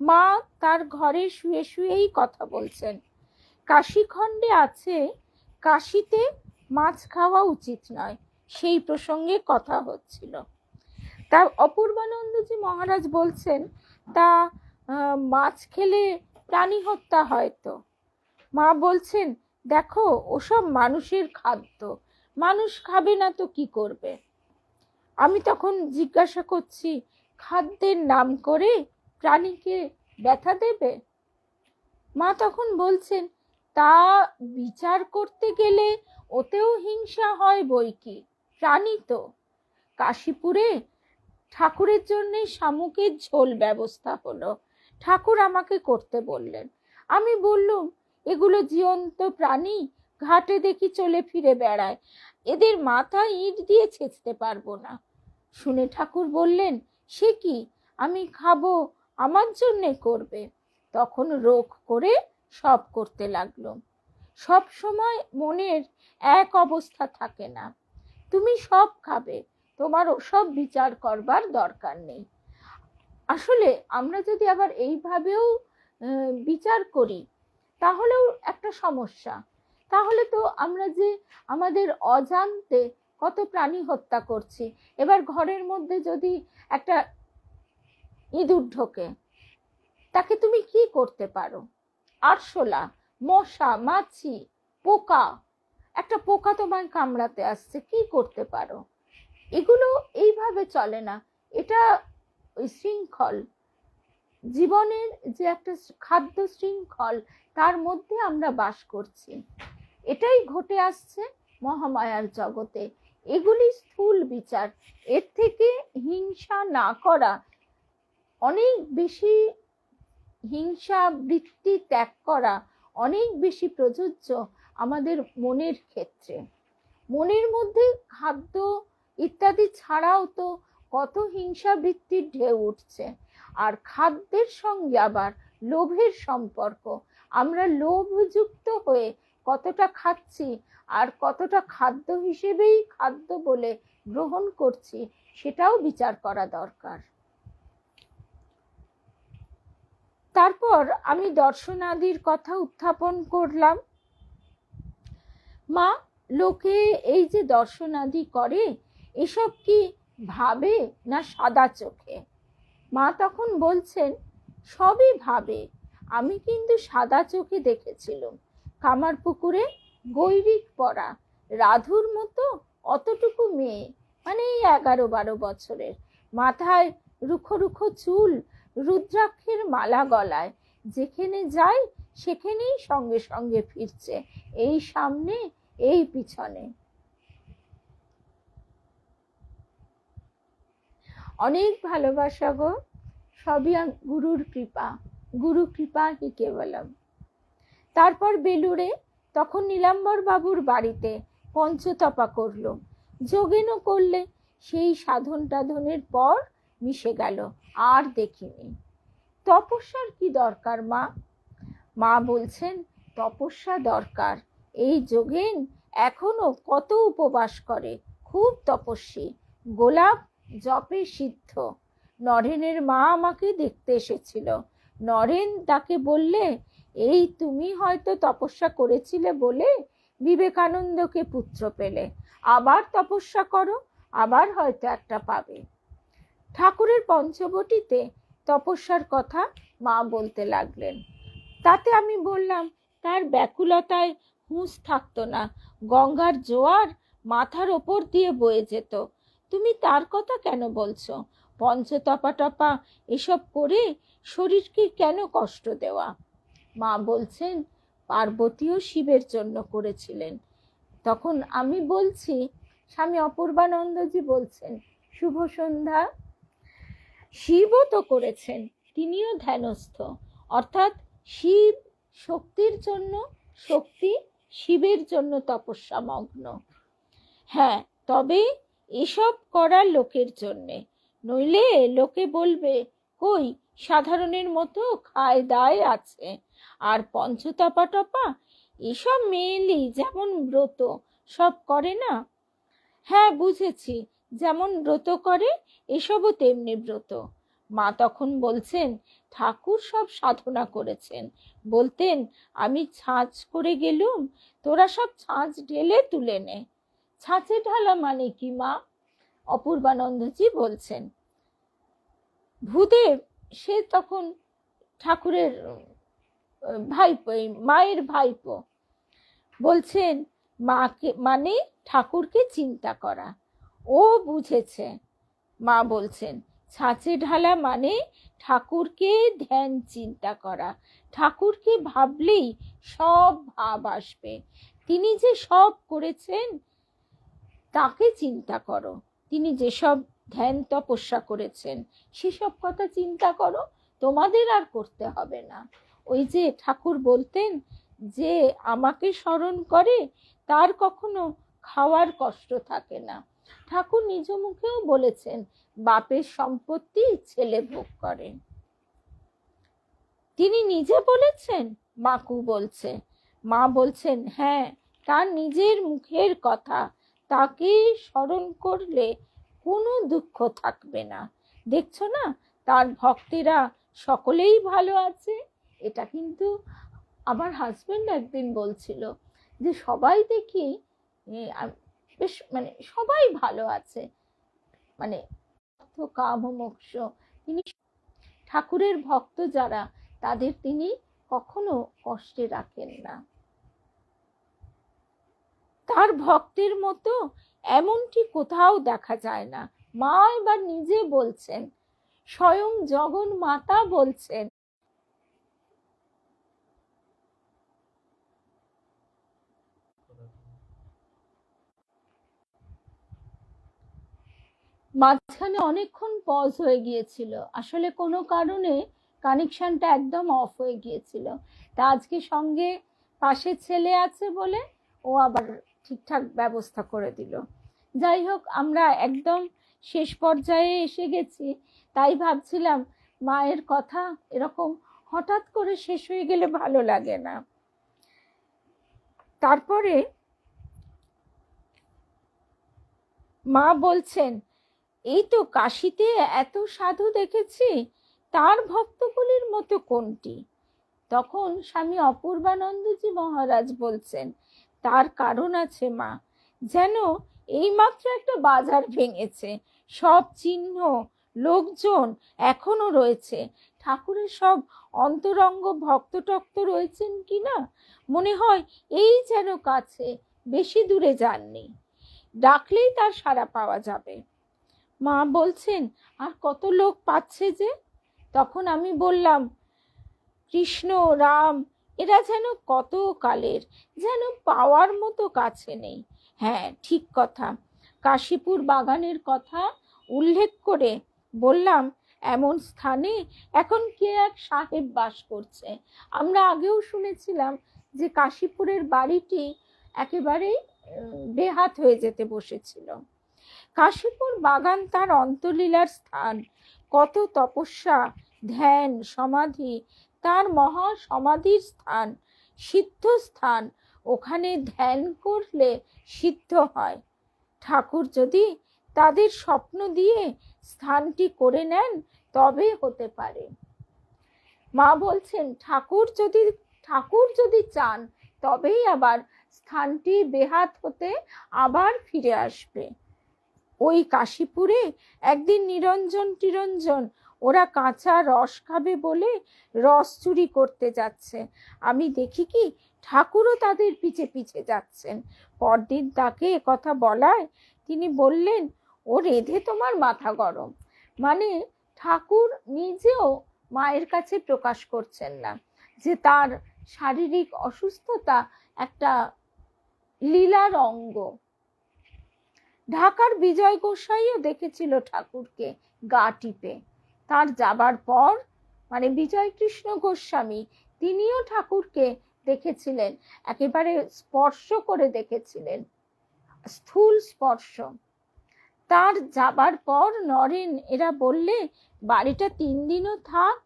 মা তার ঘরে শুয়ে শুয়েই কথা বলছেন। কাশীখণ্ডে আছে কাশীতে মাছ খাওয়া উচিত নয়, সেই প্রসঙ্গে কথা হচ্ছিল। তা অপূর্বানন্দজি মহারাজ বলছেন, তা মাছ খেলে প্রাণী হত্যা হয় তো? মা বলছেন, দেখো ওসব মানুষের খাদ্য, মানুষ খাবে না তো কি করবে? আমি তখন জিজ্ঞাসা করছি, খাদ্যের নাম করে প্রাণীকে ব্যথা দেবে? মা তখন বলছেন, তা বিচার করতে গেলে ওতেও হিংসা হয় বই কি, প্রাণী তো। কাশীপুরে ঠাকুরের জন্য শামুকের ঝোল ব্যবস্থা হলো, ঠাকুর আমাকে করতে বললেন। আমি বললুম, এগুলো জীবন্ত প্রাণী, ঘাটে দেখি চলে ফিরে বেড়ায়, এদের মাথা ইট দিয়ে ছেঁচতে পারবো না। শুনে ঠাকুর বললেন, সে কি, আমি খাবো, আমার জন্যে করবে? তখন রোখ করে সব করতে লাগলো। সব সময় মনের এক অবস্থা থাকে না, তুমি সব খাবে, তোমার ওসব বিচার করবার দরকার নেই। আসলে আমরা যদি আবার এইভাবেও বিচার করি তাহলেও একটা সমস্যা। তাহলে তো আমরা যে আমাদের অজান্তে কত প্রাণী হত্যা করছি। এবার ঘরের মধ্যে যদি একটা ইঁদুর ঢোকে, তাকে তুমি কি করতে পারো? আরশোলা, মশা, মাছি, পোকা, একটা পোকা তোমায় কামড়াতে আসছে, কি করতে পারো? এগুলো এইভাবে চলে না। এটা ওই শৃঙ্খল, জীবনের যে একটা খাদ্য শৃঙ্খল, তার মধ্যে আমরা বাস করছি। এটাই ঘটে আসছে মহামায়ার জগতে। এগুলি স্থূল বিচার। এর থেকে হিংসা না করা, অনেক বেশি হিংসা বৃত্তি ত্যাগ করা অনেক বেশি প্রযোজ্য আমাদের মনের ক্ষেত্রে। মনের মধ্যে খাদ্য ইত্যাদি ছাড়াও তো কত হিংসা বৃত্তির ঢেউ উঠছে। আর খাদ্যের সঙ্গে আবার লোভের সম্পর্ক। আমরা লোভযুক্ত হয়ে কতটা খাচ্ছি আর কতটা খাদ্য হিসেবেই খাদ্য বলে গ্রহণ করছি, সেটাও বিচার করা দরকার। তারপর আমি দর্শনাদির কথা উত্থাপন করলাম। মা, লোকে এই যে দর্শনাদি করে, এসব কি ভাবে না সাদা চোখে? মা তখন বলছেন, সবই ভাবে। আমি কিন্তু সাদা চোখে দেখেছিলাম। কামারপুকুরে গৈরিক পরা রাধুর মতো অতটুকু মেয়ে, মানে 11-12 বছরের, মাথায় রুখো রুখো চুল, রুদ্রাক্ষের মালা গলায়, যেখানে যায় সেখানেই সঙ্গে সঙ্গে ফিরছে, এই সামনে এই পিছনে। অনেক ভালোবাসা গো, সবই গুরুর কৃপা, গুরু কৃপা হি কেবলম। তারপর বেলুড়ে তখন নীলাম্বর বাবুর বাড়িতে পঞ্চতপা করলো, যোগেনও করলে। সেই সাধন টাধনের পর মিশে গেল, আর দেখিনি। তপস্যার কি দরকার মা? মা বলছেন, তপস্যা দরকার। এই যোগেন এখনো কত উপবাস করে, খুব তপস্বী, গোলাপ জপে সিদ্ধ। নরেনের মা আমাকে দেখতে এসেছিল। নরেন তাকে বললে, এই তুমি হয়তো তপস্যা করেছিলে বলে বিবেকানন্দকে পুত্র পেলে, আবার তপস্যা করো, আবার হয়তো একটা পাবে। ঠাকুরের পঞ্চবটিতে তপস্যার কথা মা বলতে লাগলেন। তাতে আমি বললাম, তার ব্যাকুলতায় হুঁশ থাকতো না, গঙ্গার জোয়ার মাথার ওপর দিয়ে বয়ে যেত। তুমি তার কথা কেন বলছো? পঞ্চতপা টপা এসব করে শরীরকে কেন কষ্ট দেওয়া? মা বলছেন, পার্বতীও শিবের জন্য করেছিলেন। তখন আমি বলছি, স্বামী অপূর্বানন্দজি বলছেন, শুভ সন্ধ্যা। শিবও তো করেছেন, তিনিও ধ্যানস্থ, অর্থাৎ শিব শক্তির জন্য, শক্তি শিবের জন্য তপস্যা মগ্ন। হ্যাঁ, তবে এসব করার লোকের জন্যে, নইলে লোকে বলবে, কই সাধারণের মতো খায় দায় আছে। আর পঞ্চতপা টপা এসব মেয়েলি যেমন ব্রত সব করে না। হ্যাঁ বুঝেছি, যেমন ব্রত করে এসবও তেমনি ব্রত। মা তখন বলছেন, ঠাকুর সব সাধনা করেছেন, বলতেন আমি ছাঁচ করে গেলুম, তোরা সব ছাঁচ ঢেলে তুলে নে। ছাঁচে ঢালা মানে কি মা? অপূর্বানন্দজি বলছেন, ভূদেব সে তখন ঠাকুরের ভাইপো, মায়ের ভাইপো, বলছেন মাকে মানে ঠাকুরকে চিন্তা করা। ও বুঝেছে। মা বলছেন ছাঁচে ঢালা মানে ঠাকুরকে ধ্যান চিন্তা করা। ঠাকুরকে ভাবলেই সব ভাব আসবে। তিনি যে সব করেছেন তাকে চিন্তা করো। তিনি যেসব ধ্যান তপস্যা করেছেন সেসব কথা চিন্তা করো, তোমাদের আর করতে হবে না। ওই যে ঠাকুর বলতেন যে আমাকে স্মরণ করে তার কখনো খাওয়ার কষ্ট থাকে না। ঠাকুর নিজ মুখেও বলেছেন বাপের সম্পত্তি ছেলে ভোগ করে। তিনি নিজে বলেছেন, মাকু বলছে। মা বলছেন হ্যাঁ, তার নিজের মুখের কথা। তাকে স্মরণ করলে কোনো দুঃখ থাকবে না। দেখছো না তার ভক্তেরা সকলেই ভালো আছে। এটা কিন্তু আমার হাজবেন্ড একদিন বলছিল যে সবাই দেখি বেশ মানে সবাই ভালো আছে, মানে কাম মোক্ষ। তিনি ঠাকুরের ভক্ত যারা তাদের তিনি কখনো কষ্টে রাখেন না। তার ভক্তের মতো এমনটি কোথাও দেখা যায় না। মা এবার নিজে বলছেন, স্বয়ং জগন মাতা বলছেন, মাঝখানে অনেকক্ষণ পজ হয়ে গিয়েছিল, আসলে কোনো কারণে কানেকশনটা একদম অফ হয়ে গিয়েছিল। তা আজকে সঙ্গে পাশে ছেলে আছে বলে ও আবার ঠিকঠাক ব্যবস্থা করে দিল। যাই হোক, আমরা একদম শেষ পর্যায়ে এসে গেছি। তাই ভাবছিলাম মায়ের কথা এরকম হঠাৎ করে শেষ হয়ে গেলে ভালো লাগে না। তারপরে মা বলছেন এই তো কাশীতে এত সাধু দেখেছি, তার ভক্তগুলির মতো কোনটি? তখন স্বামী অপূর্বানন্দজি মহারাজ বলছেন তার কারণ আছে মা। যেন এইমাত্র একটা বাজার ভেঙেছে, সব চিহ্ন লোকজন এখনো রয়েছে। ঠাকুরের সব অন্তরঙ্গ ভক্ত টক্ত রয়েছেন কিনা মনে হয় এই যেন কাছে, বেশি দূরে যাননি, ডাকলেই তার সাড়া পাওয়া যাবে। মা বলছেন আর কত লোক পাচ্ছে যে? তখন আমি বললাম কৃষ্ণ রাম এরা যেন কত কালের, যেন পাওয়ার মতো কাছে নেই। হ্যাঁ ঠিক কথা। কাশীপুর বাগানের কথা উল্লেখ করে বললাম এমন স্থানে এখন কে এক সাহেব বাস করছে। আমরা আগেও শুনেছিলাম যে কাশীপুরের বাড়িটি একেবারেই বেহাত হয়ে যেতে বসেছিল। কাশীপুর বাগান তার অন্তলীলার স্থান। কত তপস্যা ধ্যান সমাধি, তার মহা সমাধির স্থান, সিদ্ধ স্থান। ওখানে ধ্যান করলে সিদ্ধ হয়। ঠাকুর যদি তাদের স্বপ্ন দিয়ে স্থানটি করে নেন তবে হতে পারে। মা বলছেন ঠাকুর যদি চান তবেই আবার স্থানটি বেহাত হতে আবার ফিরে আসবে। ওই কাশীপুরে একদিন নিরঞ্জন ওরা কাঁচা রস খাবে বলে রস চুরি করতে যাচ্ছে। আমি দেখি কি ঠাকুরও তাদের পিছে পিছে যাচ্ছেন। পরদিন তাকে কথা বলায় তিনি বললেন ও রেধে তোমার মাথা গরম। মানে ঠাকুর নিজেও মায়ের কাছে প্রকাশ করছেন না যে তার শারীরিক অসুস্থতা একটা লীলার অঙ্গ। ঢাকার বিজয় গোসাইও দেখেছিল ঠাকুরকে গা টিপে। তার যাবার পর মানে বিজয় কৃষ্ণ গোস্বামী তিনিও ঠাকুরকে দেখেছিলেন, একেবারে স্পর্শ করে দেখেছিলেন, স্থূল স্পর্শ। তার যাবার পর নরেন এরা বললে বাড়িটা 3 দিনও থাক,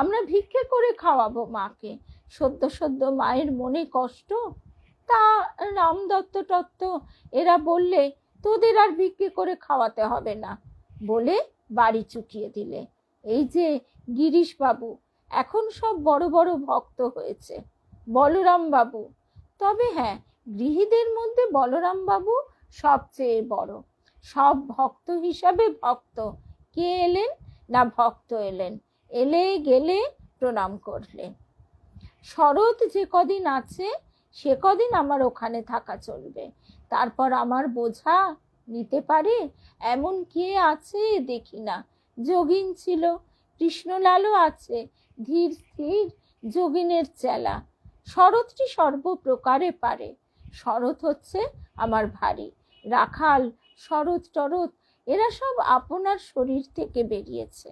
আমরা ভিক্ষে করে খাওয়াবো মাকে। সদ্য সদ্য মায়ের মনে কষ্ট। তা রামদত্ত টত্ত এরা বললে তোদের আর বিক্রি করে খাওয়াতে হবে না বলে বাড়ি চুকিয়ে দিলে। এই যে গিরিশ বাবু এখন সব বড় বড় ভক্ত হয়েছে, বলরাম বাবু। তবে হ্যাঁ, গৃহীদের মধ্যে বলরাম বাবু সবচেয়ে বড়। সব ভক্ত হিসাবে ভক্ত। কে এলেন না ভক্ত এলেন, এলে গেলে প্রণাম করলেন। শরৎ যে কদিন আছে সে কদিন আমার ওখানে থাকা চলবে, তারপর আমার বোঝা নিতে পারে এমন কে আছে দেখি না। যোগিন ছিল, কৃষ্ণলালও আছে, ধীর স্থির যোগিনের চেলা। শরৎটি সর্বপ্রকারে পারে। শরৎ হচ্ছে আমার ভারী। রাখাল শরৎ টরৎ এরা সব আপনার শরীর থেকে বেরিয়েছে।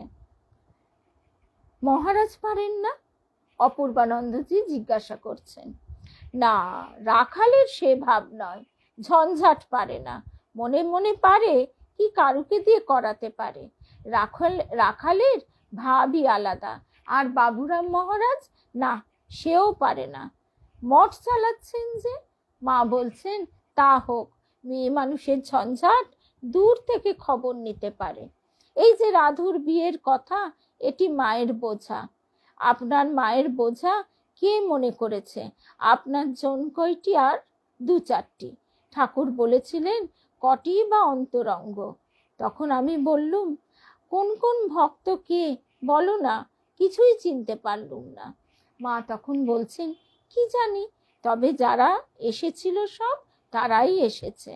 মহারাজ পারেন না? অপূর্বানন্দজি জিজ্ঞাসা করছেন। না, রাখালের সে ভাব নয়, ঝঞ্ঝাট পারে না। মনে মনে পারে কি কারুকে দিয়ে করাতে পারে। রাখালের ভাবই আলাদা। আর বাবুরাম মহারাজ, না, সেও পারে না। মঠ চালাচ্ছেন যে, মা বলছেন তা হোক, মেয়ে মানুষের ঝঞ্ঝাট দূর থেকে খবর নিতে পারে। এই যে রাধুর বিয়ের কথা, এটি মায়ের বোঝা। আপনার মায়ের বোঝা কে মনে করেছে? আপনার জন কয়টি আর 2-4টি? ঠাকুর বলেছিলেন কটি বা অন্তরঙ্গ? তখন আমি বললুম, কোন কোন ভক্ত কে বলো না, কিছুই চিনতে পারলুম না। মা তখন বলছেন, কি জানি, তবে যারা এসেছিল সব তারাই এসেছে।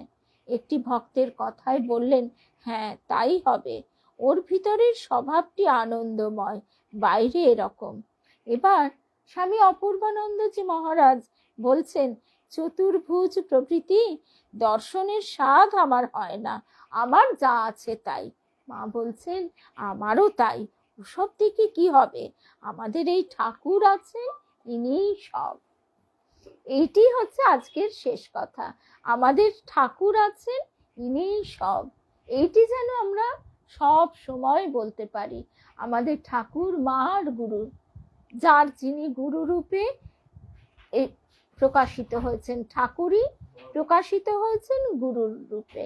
একটি ভক্তের কথায় বললেন, হ্যাঁ তাই হবে, ওর ভিতরের স্বভাবটি আনন্দময়, বাইরে এরকম। এবার স্বামী অপূর্বানন্দজি মহারাজ বলছেন, চতুর্ভুজ প্রভৃতি দর্শনের স্বাদ আমার হয় না, আমার যা আছে তাই। মা বলছেন, আমারও তাই, ওসব থেকে কি হবে, আমাদের এই ঠাকুর আছেন, ইনিই সব। এইটি হচ্ছে আজকের শেষ কথা। আমাদের ঠাকুর আছেন, ইনিই সব। এইটি যেন আমরা সব সময় বলতে পারি। আমাদের ঠাকুর মা আর গুরু, যার যিনি গুরু রূপে প্রকাশিত হয়েছেন, ঠাকুরই প্রকাশিত হয়েছেন গুরুর রূপে।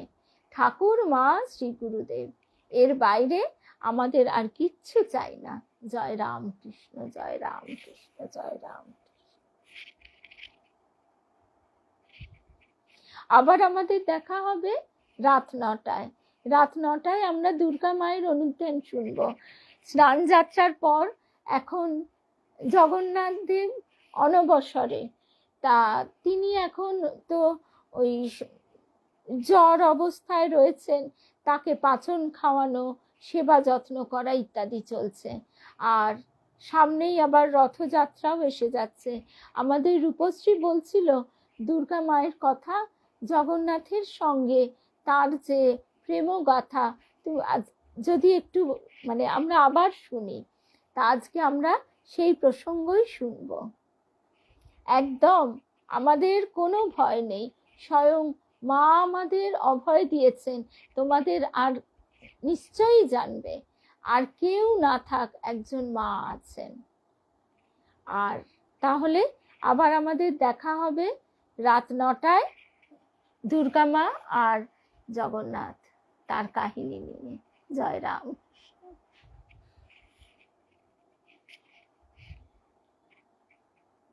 ঠাকুর মা শ্রী গুরুদেব, এর বাইরে আমাদের আর কিচ্ছু চাই না। জয় রাম কৃষ্ণ, জয় রাম কৃষ্ণ, জয় রাম। আবার আমাদের দেখা হবে রাত 9টায়। রাত 9টায় আমরা দুর্গা মায়ের অনুধ্যান শুনব। স্নান যাত্রার পর এখন জগন্নাথ দেব অনবসরে, তা তিনি এখন তো ওই জ্বর অবস্থায় রয়েছেন, তাকে পাচন খাওয়ানো, সেবা যত্ন করা ইত্যাদি চলছে। আর সামনেই আবার রথযাত্রাও এসে যাচ্ছে। আমাদের রূপশ্রী বলছিল দুর্গা মায়ের কথা, জগন্নাথের সঙ্গে তার যে প্রেমগাথা, তো যদি একটু মানে আমরা আবার শুনি, তা আজকে আমরা সেই প্রসঙ্গই শুনব। একদম আমাদের কোনো ভয় নেই, স্বয়ং মা আমাদের অভয় দিয়েছেন। তোমাদের আর নিশ্চয়ই জানবে, আর কেউ না থাক, একজন মা আছেন। আর তাহলে আবার আমাদের দেখা হবে রাত 9টায় দুর্গা মা আর জগন্নাথ, তার কাহিনী নিয়ে। জয় রাম।